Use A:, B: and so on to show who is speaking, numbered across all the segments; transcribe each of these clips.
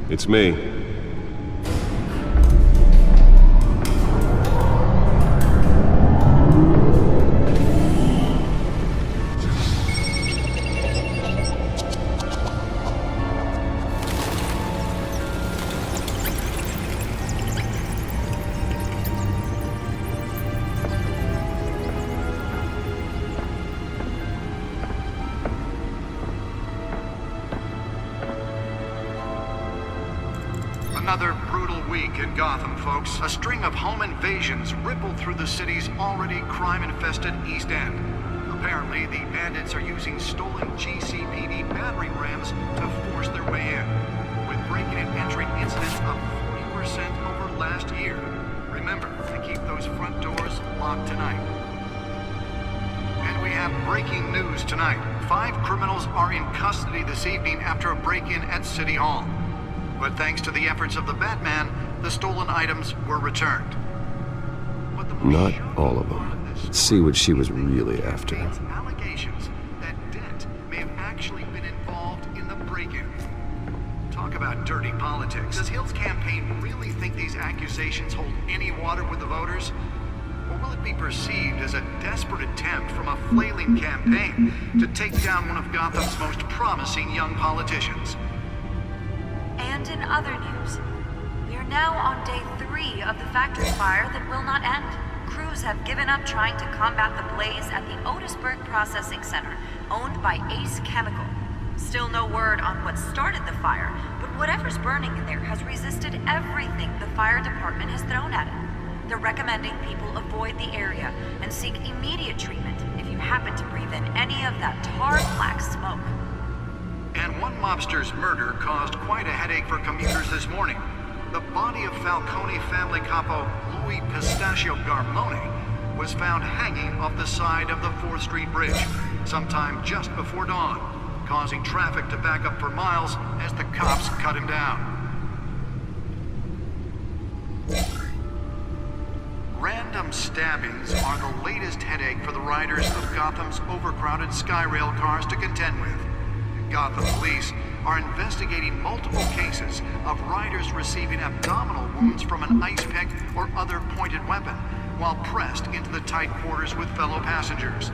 A: It's me.
B: Another brutal week in Gotham, folks. A string of home invasions rippled through the city's already crime-infested East End. Apparently, the bandits are using stolen GCPD battering rams to force their way in, with breaking and entering incidents up 40% over last year. Remember to keep those front doors locked tonight. And we have breaking news tonight. 5 criminals are in custody this evening after a break-in at City Hall. But thanks to the efforts of the Batman, the stolen items were returned.
A: Not all of them. Let's see what she was really after.
B: Allegations that Dent may have actually been involved in the break-in. Talk about dirty politics. Does Hill's campaign really think these accusations hold any water with the voters? Or will it be perceived as a desperate attempt from a flailing campaign to take down one of Gotham's most promising young politicians?
C: And in other news, we are now on day 3 of the factory fire that will not end. Crews have given up trying to combat the blaze at the Otisburg Processing Center, owned by Ace Chemical. Still no word on what started the fire, but whatever's burning in there has resisted everything the fire department has thrown at it. They're recommending people avoid the area and seek immediate treatment if you happen to breathe in any of that tar black smoke.
B: And one mobster's murder caused quite a headache for commuters this morning. The body of Falcone family capo Louis Pistachio Garmone was found hanging off the side of the 4th Street Bridge sometime just before dawn, causing traffic to back up for miles as the cops cut him down. Random stabbings are the latest headache for the riders of Gotham's overcrowded Skyrail cars to contend with. Gotham police are investigating multiple cases of riders receiving abdominal wounds from an ice pick or other pointed weapon while pressed into the tight quarters with fellow passengers.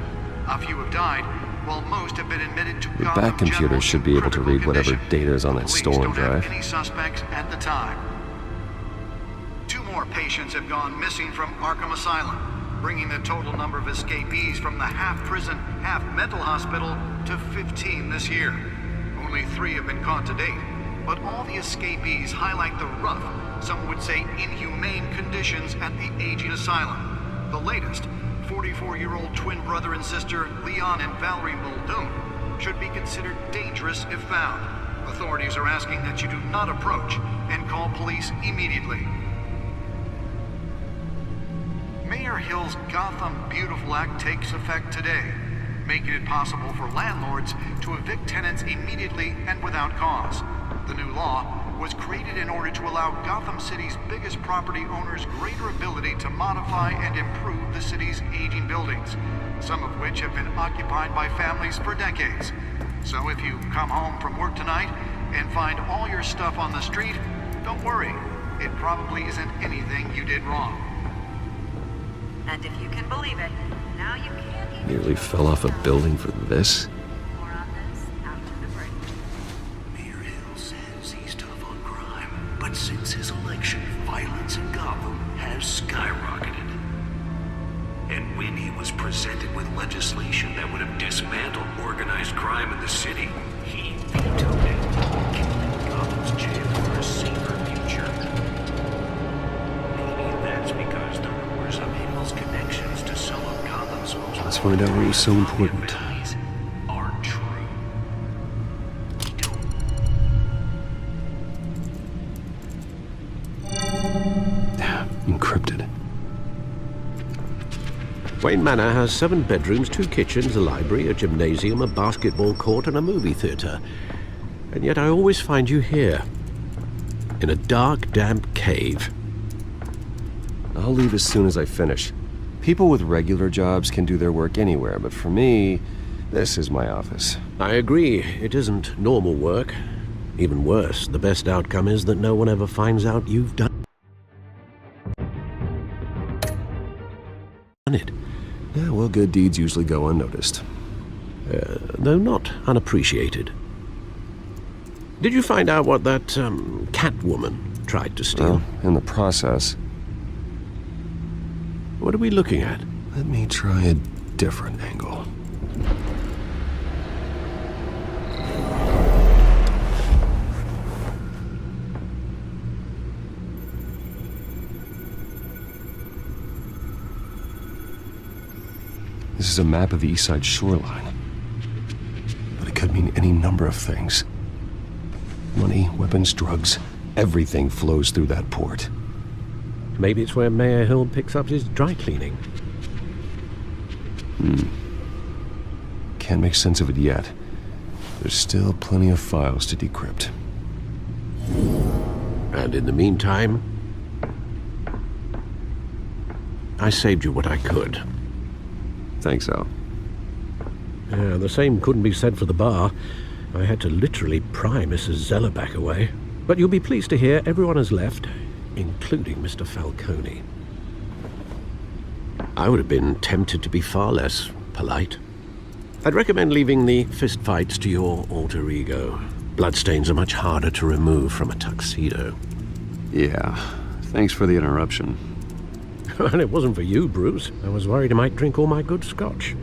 B: A few have died, while most have been admitted to
A: The
B: Gotham
A: back computer
B: General's
A: should be able to read
B: critical
A: whatever
B: condition.
A: data is on that
B: Police
A: stolen
B: don't have
A: drive.
B: any suspects at the time. 2 more patients have gone missing from Arkham Asylum, bringing the total number of escapees from the half-prison, half-mental hospital to 15 this year. Only 3 have been caught to date, but all the escapees highlight the rough, some would say inhumane conditions at the aging asylum. The latest, 44-year-old twin brother and sister Leon and Valerie Muldoon, should be considered dangerous if found. Authorities are asking that you do not approach and call police immediately. Mayor Hill's Gotham Beautiful Act takes effect today, making it possible for landlords to evict tenants immediately and without cause. The new law was created in order to allow Gotham City's biggest property owners greater ability to modify and improve the city's aging buildings, some of which have been occupied by families for decades. So if you come home from work tonight and find all your stuff on the street, don't worry. It probably isn't anything you did wrong.
C: And if you can believe it, now you can't even...
A: Nearly fell off a building for this.
C: More on this after the break.
D: Mayor Hill says he's tough on crime, but since his election, violence in Gotham has skyrocketed. And when he was presented with legislation that would have dismantled organized crime in the city, he vetoed it, killing Gotham's chance for a safer future. Maybe that's because the rumors of Hill's connections to some of Gotham's most
A: Let's find out what was so important.
D: aren't true.
A: Encrypted.
E: Wayne Manor has 7 bedrooms, 2 kitchens, a library, a gymnasium, a basketball court, and a movie theater. And yet I always find you here, in a dark, damp cave.
A: I'll leave as soon as I finish. People with regular jobs can do their work anywhere, but for me, this is my office.
E: I agree, it isn't normal work. Even worse, the best outcome is that no one ever finds out you've done it.
A: Yeah, well, good deeds usually go unnoticed.
E: Though not unappreciated. Did you find out what that cat woman tried to steal?
A: Well, in the process,
E: What are we looking at?
A: let me try a different angle. This is a map of the east side shoreline. But it could mean any number of things. Money, weapons, drugs, everything flows through that port.
E: Maybe it's where Mayor Hill picks up his dry cleaning.
A: Can't make sense of it yet. There's still plenty of files to decrypt.
E: And in the meantime, I saved you what I could.
A: Thanks, Al.
E: Yeah, the same couldn't be said for the bar. I had to literally pry Mrs. Zellerback away. But you'll be pleased to hear everyone has left, including Mr. Falcone. I would have been tempted to be far less polite. I'd recommend leaving the fistfights to your alter ego. Bloodstains are much harder to remove from a tuxedo.
A: Yeah, thanks for the interruption.
E: And it wasn't for you, Bruce. I was worried I might drink all my good scotch.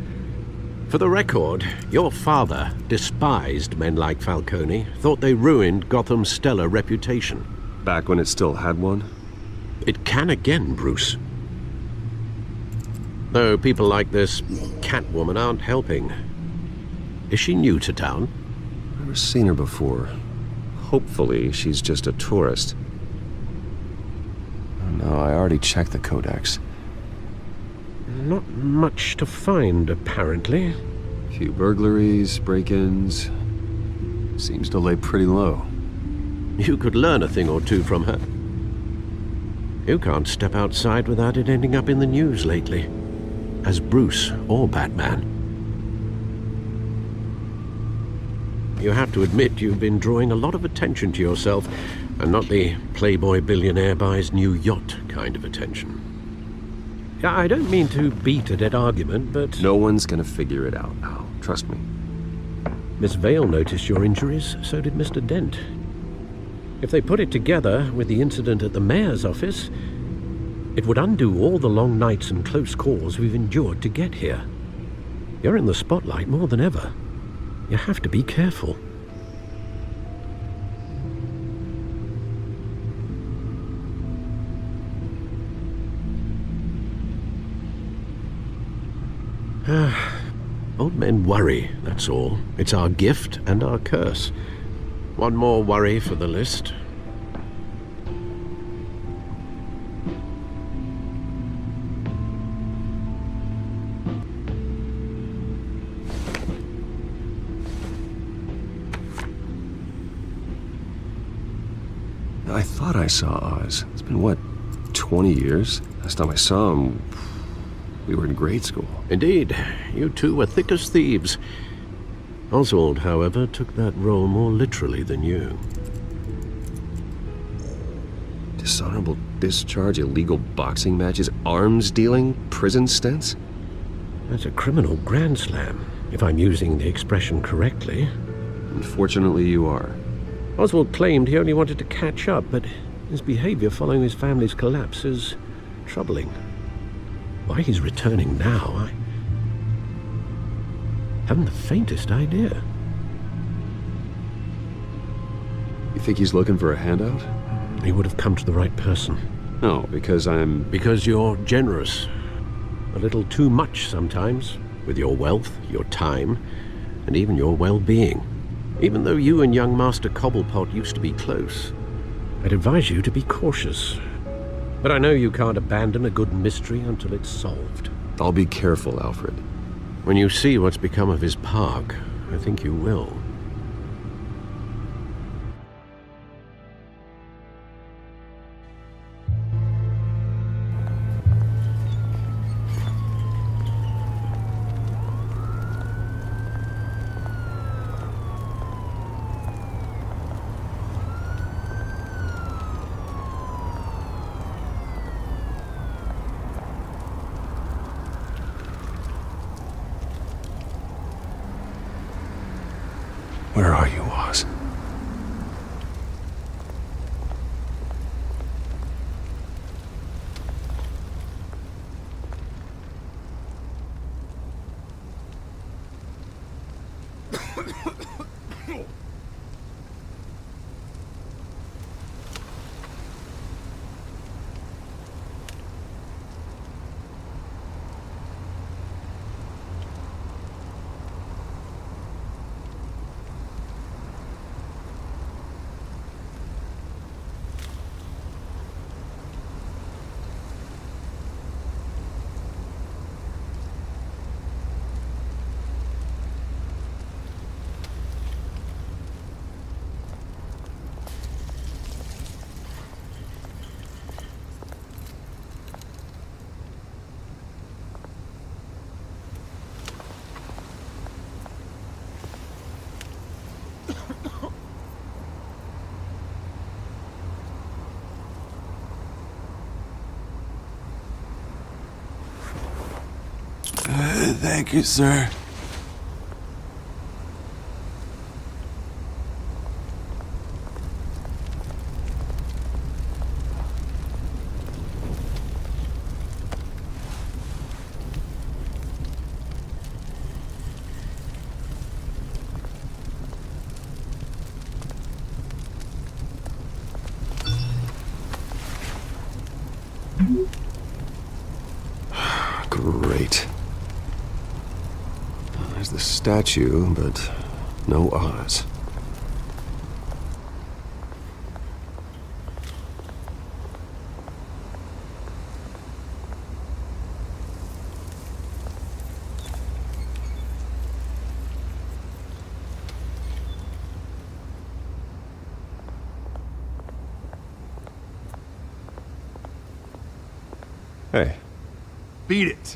E: For the record, your father despised men like Falcone, thought they ruined Gotham's stellar reputation.
A: Back when it still had one?
E: It can again, Bruce. Though people like this Catwoman aren't helping. Is she new to town?
A: Never seen her before. Hopefully, she's just a tourist. Oh, no, I already checked the codex.
E: Not much to find, apparently.
A: Few burglaries, break-ins. Seems to lay pretty low.
E: You could learn a thing or two from her. You can't step outside without it ending up in the news lately. As Bruce or Batman. You have to admit you've been drawing a lot of attention to yourself, and not the playboy billionaire buys new yacht kind of attention. Yeah, I don't mean to beat a dead argument, but...
A: No one's gonna figure it out, Al. Trust me.
E: Miss Vale noticed your injuries, so did Mr. Dent. If they put it together with the incident at the mayor's office, it would undo all the long nights and close calls we've endured to get here. You're in the spotlight more than ever. You have to be careful. Old men worry, that's all. It's our gift and our curse. One more worry for the list.
A: I thought I saw Oz. It's been, what, 20 years? Last time I saw him, we were in grade school.
E: Indeed, you two were thick as thieves. Oswald, however, took that role more literally than you.
A: Dishonorable discharge, illegal boxing matches, arms dealing, prison stints?
E: That's a criminal grand slam, if I'm using the expression correctly.
A: Unfortunately, you are.
E: Oswald claimed he only wanted to catch up, but his behavior following his family's collapse is troubling. Why he's returning now, I haven't the faintest idea.
A: You think he's looking for a handout?
E: He would have come to the right person.
A: No, because
E: Because you're generous. A little too much sometimes, with your wealth, your time, and even your well-being. Even though you and young Master Cobblepot used to be close, I'd advise you to be cautious. But I know you can't abandon a good mystery until it's solved.
A: I'll be careful, Alfred.
E: When you see what's become of his park, I think you will.
A: Where are you, Oz?
F: Thank you, sir.
A: Great. There's the statue, but no Oz. Hey.
F: Beat it.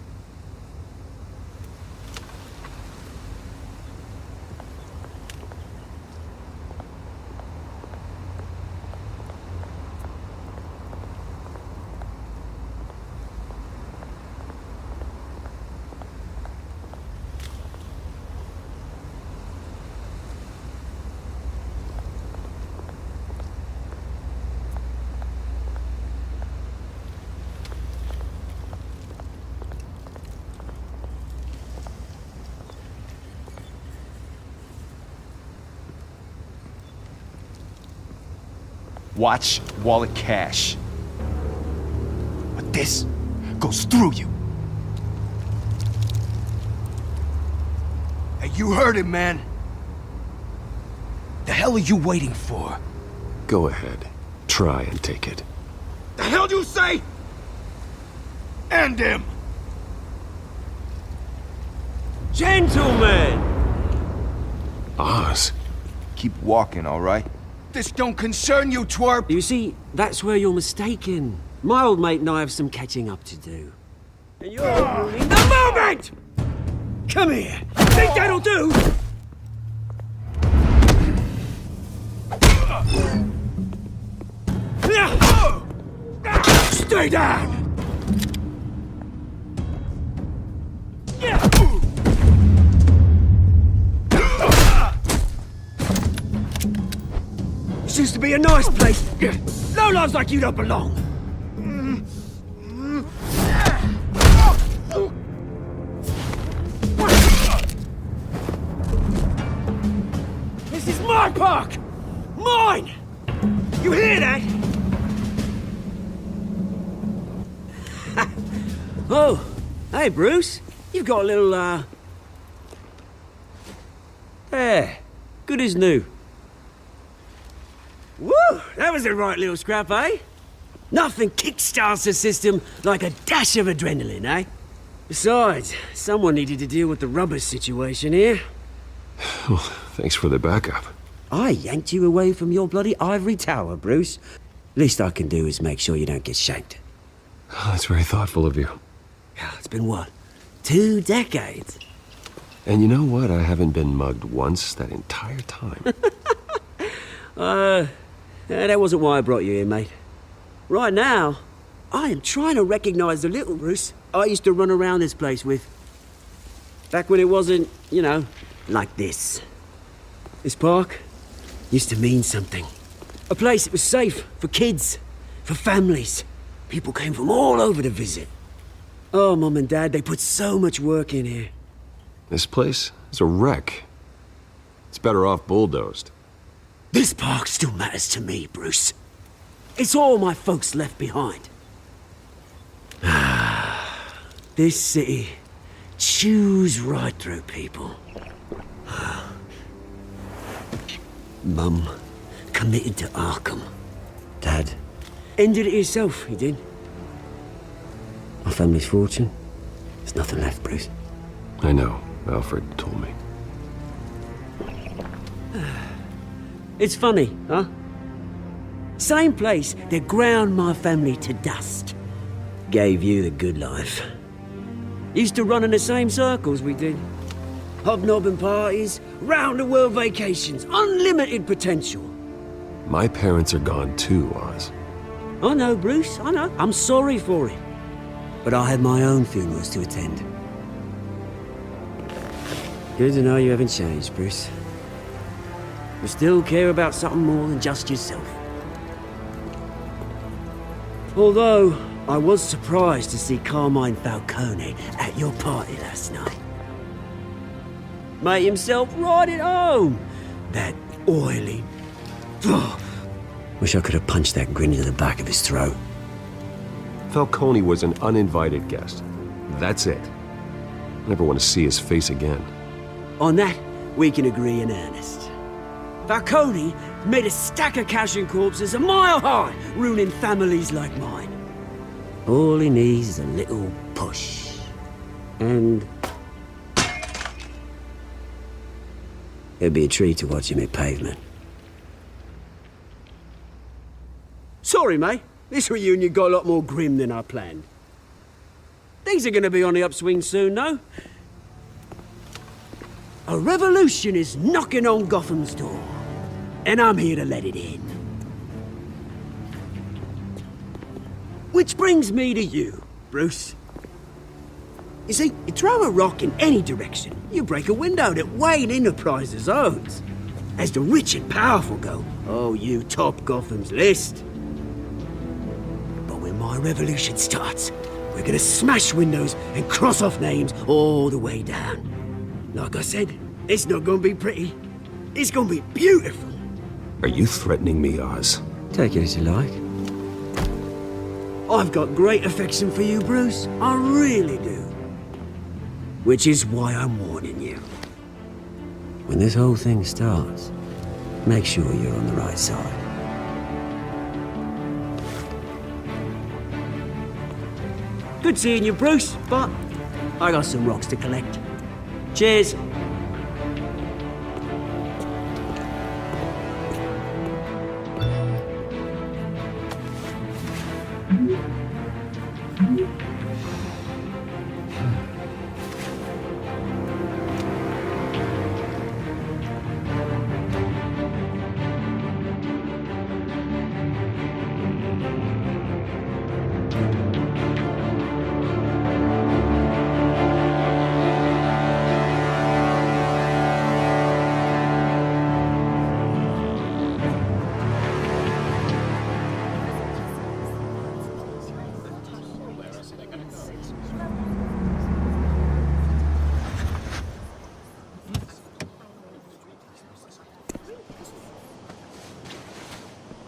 G: Watch wallet cash. But this goes through you.
F: Hey, you heard him, man.
G: The hell are you waiting for?
A: Go ahead. Try and take it.
F: The hell do you say? End him.
H: Gentlemen!
A: Oz?
G: Keep walking, all right?
F: This don't concern you, twerp.
H: You see, that's where you're mistaken. My old mate and I have some catching up to do. And you're ruining the moment! Come here! Think that'll do? Stay down! This used to be a nice place. No lives like you don't belong. This is my park! Mine! You hear that? Oh, hey Bruce. You've got a little, There. Good as new. Woo! That was a right little scrap, eh? Nothing kickstarts the system like a dash of adrenaline, eh? Besides, someone needed to deal with the rubber situation here.
A: Well, thanks for the backup.
H: I yanked you away from your bloody ivory tower, Bruce. Least I can do is make sure you don't get shanked.
A: Oh, that's very thoughtful of you.
H: It's been what? 2 decades?
A: And you know what? I haven't been mugged once that entire time.
H: That wasn't why I brought you here, mate. Right now, I am trying to recognize the little Bruce I used to run around this place with. Back when it wasn't, you know, like this. This park used to mean something. A place that was safe for kids, for families. People came from all over to visit. Oh, Mum and Dad, they put so much work in here.
A: This place is a wreck. It's better off bulldozed.
H: This park still matters to me, Bruce. It's all my folks left behind. This city chews right through people. Mum committed to Arkham. Dad ended it himself, he did. My family's fortune, there's nothing left, Bruce.
A: I know. Alfred told me.
H: It's funny, huh? Same place that ground my family to dust. Gave you the good life. Used to run in the same circles we did. Hobnobbing parties, round-the-world vacations, unlimited potential.
A: My parents are gone too, Oz.
H: I know, Bruce, I know. I'm sorry for it. But I had my own funerals to attend. Good to know you haven't changed, Bruce. You still care about something more than just yourself. Although, I was surprised to see Carmine Falcone at your party last night. Made himself right at home. That oily... Ugh. Wish I could have punched that grin into the back of his throat.
A: Falcone was an uninvited guest. That's it. Never want to see his face again.
H: On that, we can agree in earnest. Falcone made a stack of cash and corpses a mile high, ruining families like mine. All he needs is a little push. And... it'd be a treat to watch him hit pavement. Sorry, mate. This reunion got a lot more grim than I planned. Things are gonna be on the upswing soon, though. A revolution is knocking on Gotham's door, and I'm here to let it in. Which brings me to you, Bruce. You see, you throw a rock in any direction, you break a window that Wayne Enterprises owns. As the rich and powerful go, oh, you top Gotham's list. But when my revolution starts, we're gonna smash windows and cross off names all the way down. Like I said, it's not gonna be pretty. It's gonna be beautiful.
A: Are you threatening me, Oz?
H: Take it as you like. I've got great affection for you, Bruce. I really do. Which is why I'm warning you. When this whole thing starts, make sure you're on the right side. Good seeing you, Bruce, but I got some rocks to collect. Cheers.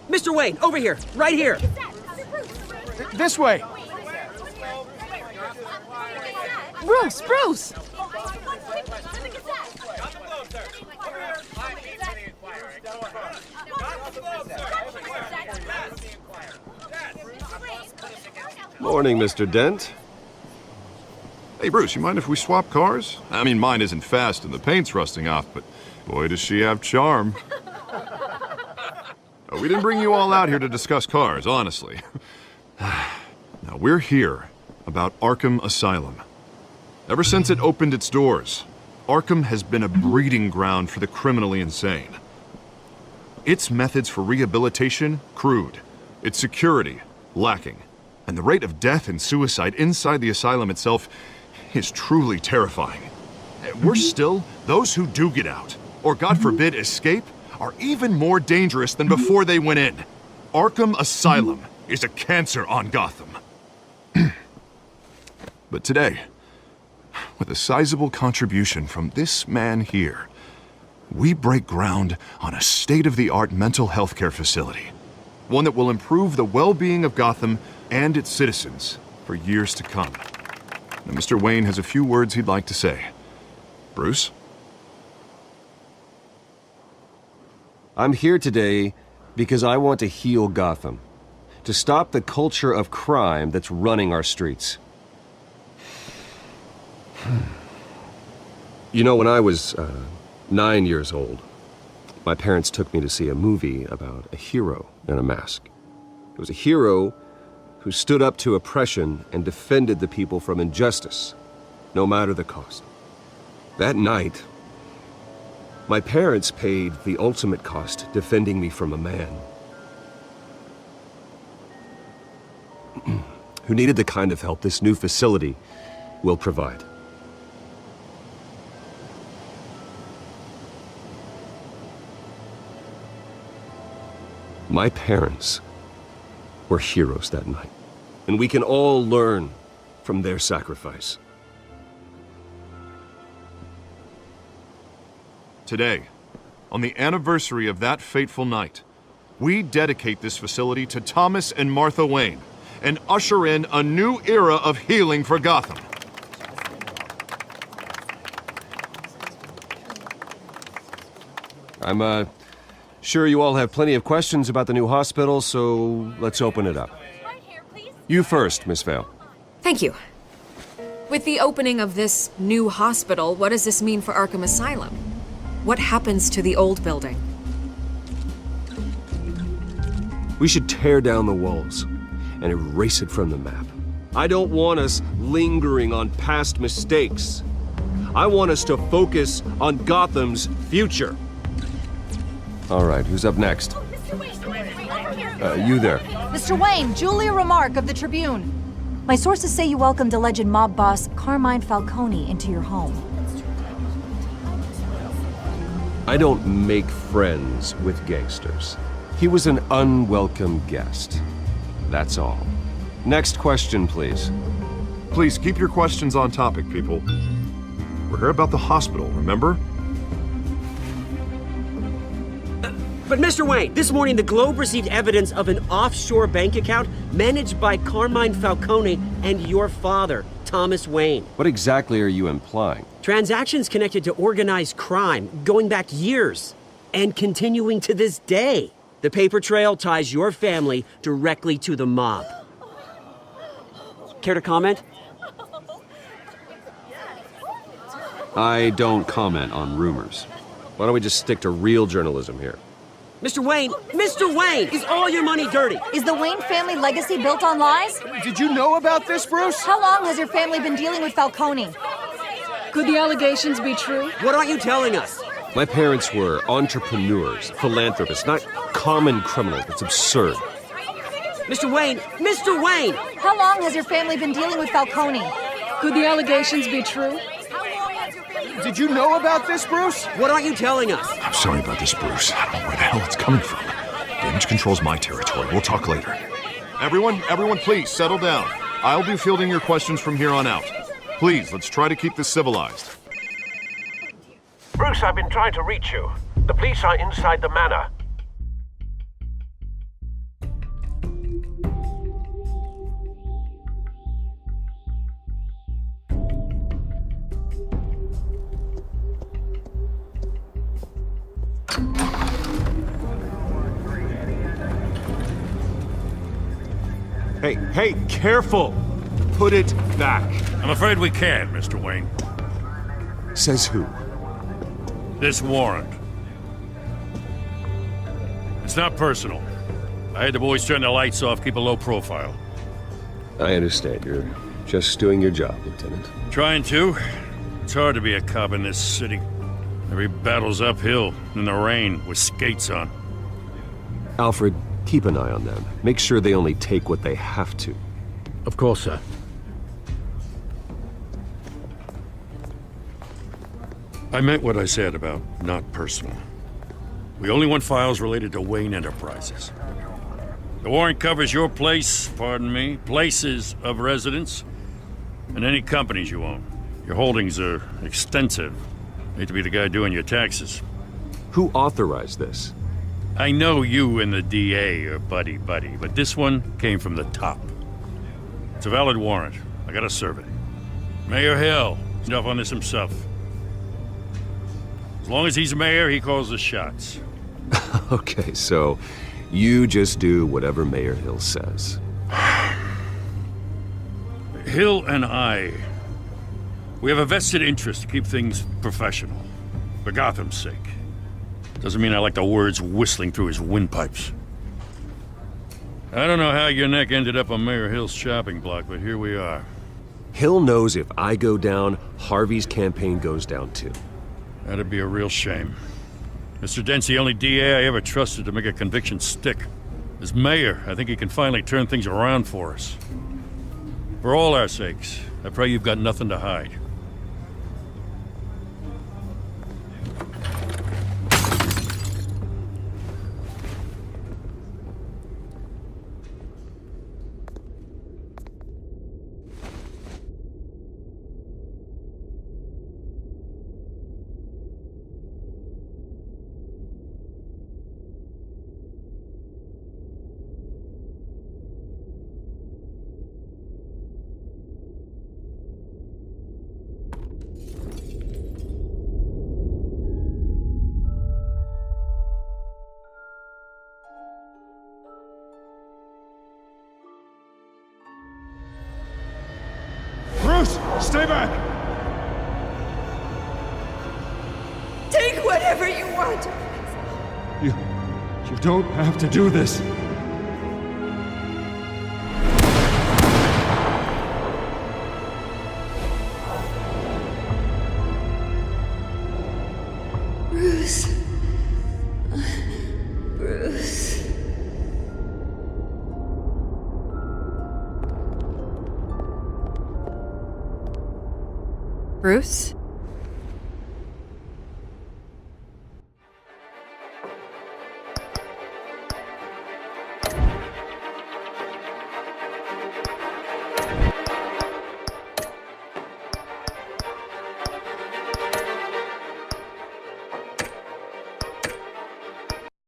H: Mr. Wayne, over here, right here.
G: This way!
I: Bruce, Bruce!
A: Morning, Mr. Dent.
J: Hey, Bruce, you mind if we swap cars? I mean, mine isn't fast and the paint's rusting off, but boy, does she have charm. We didn't bring you all out here to discuss cars, honestly. Now, we're here about Arkham Asylum. Ever since it opened its doors, Arkham has been a breeding ground for the criminally insane. Its methods for rehabilitation, crude. Its security, lacking. And the rate of death and suicide inside the asylum itself is truly terrifying. Worse still, those who do get out or God forbid escape, are even more dangerous than before they went in. Arkham Asylum is a cancer on Gotham. But today, with a sizable contribution from this man here, we break ground on a state-of-the-art mental health care facility. One that will improve the well-being of Gotham and its citizens for years to come. Now, Mr. Wayne has a few words he'd like to say. Bruce?
A: I'm here today because I want to heal Gotham, to stop the culture of crime that's running our streets. You know, when I was 9 years old, my parents took me to see a movie about a hero in a mask. It was a hero who stood up to oppression and defended the people from injustice, no matter the cost. That night, my parents paid the ultimate cost defending me from a man who needed the kind of help this new facility will provide. My parents were heroes that night, and we can all learn from their sacrifice.
J: Today, on the anniversary of that fateful night, we dedicate this facility to Thomas and Martha Wayne and usher in a new era of healing for Gotham.
A: I'm sure you all have plenty of questions about the new hospital, so let's open it up. You first, Miss Vale.
I: Thank you. With the opening of this new hospital, what does this mean for Arkham Asylum? What happens to the old building?
A: We should tear down the walls and erase it from the map. I don't want us lingering on past mistakes. I want us to focus on Gotham's future. All right, who's up next? You there.
K: Mr. Wayne, Julia Remark of the Tribune. My sources say you welcomed alleged mob boss Carmine Falcone into your home.
A: I don't make friends with gangsters. He was an unwelcome guest. That's all. Next question, please.
J: Please keep your questions on topic, people. We're here about the hospital, remember?
H: But Mr. Wayne, this morning the Globe received evidence of an offshore bank account managed by Carmine Falcone and your father, Thomas Wayne.
A: What exactly are you implying?
H: Transactions connected to organized crime going back years and continuing to this day. The paper trail ties your family directly to the mob. Care to comment?
A: I don't comment on rumors. Why don't we just stick to real journalism here?
H: Mr. Wayne, is all your money dirty?
K: Is the Wayne family legacy built on lies?
G: Did you know about this, Bruce?
K: How long has your family been dealing with Falcone?
I: Could the allegations be true?
H: What aren't you telling us?
A: My parents were entrepreneurs, philanthropists, not common criminals. It's absurd.
H: Mr. Wayne!
K: How long has your family been dealing with Falcone?
I: Could the allegations be true?
G: Did you know about this, Bruce?
H: What aren't you telling us?
J: I'm sorry about this, Bruce. I don't know where the hell it's coming from. Damage control's my territory. We'll talk later. Everyone, please, settle down. I'll be fielding your questions from here on out. Please, let's try to keep this civilized.
E: Bruce, I've been trying to reach you. The police are inside the manor.
A: Hey, careful! Put it back.
L: I'm afraid we can't, Mr. Wayne.
A: Says who?
L: This warrant. It's not personal. I had the boys turn the lights off, keep a low profile.
A: I understand. You're just doing your job, Lieutenant.
L: Trying to. It's hard to be a cop in this city. Every battle's uphill, in the rain, with skates on.
A: Alfred, keep an eye on them. Make sure they only take what they have to.
E: Of course, sir.
L: I meant what I said about not personal. We only want files related to Wayne Enterprises. The warrant covers your place, pardon me, places of residence, and any companies you own. Your holdings are extensive. Hate to be the guy doing your taxes.
A: Who authorized this?
L: I know you and the DA are buddy-buddy, but this one came from the top. It's a valid warrant. I gotta serve it. Mayor Hill, he's off on this himself. As long as he's mayor, he calls the shots.
A: Okay, so you just do whatever Mayor Hill says.
L: Hill and I, we have a vested interest to keep things professional, for Gotham's sake. Doesn't mean I like the words whistling through his windpipes. I don't know how your neck ended up on Mayor Hill's chopping block, but here we are.
A: Hill knows if I go down, Harvey's campaign goes down too.
L: That'd be a real shame. Mr. Dent's the only DA I ever trusted to make a conviction stick. As mayor, I think he can finally turn things around for us. For all our sakes, I pray you've got nothing to hide.
F: Bruce, stay back!
M: Take whatever you want!
F: You don't have to do this.
M: Bruce. Bruce.
I: Bruce?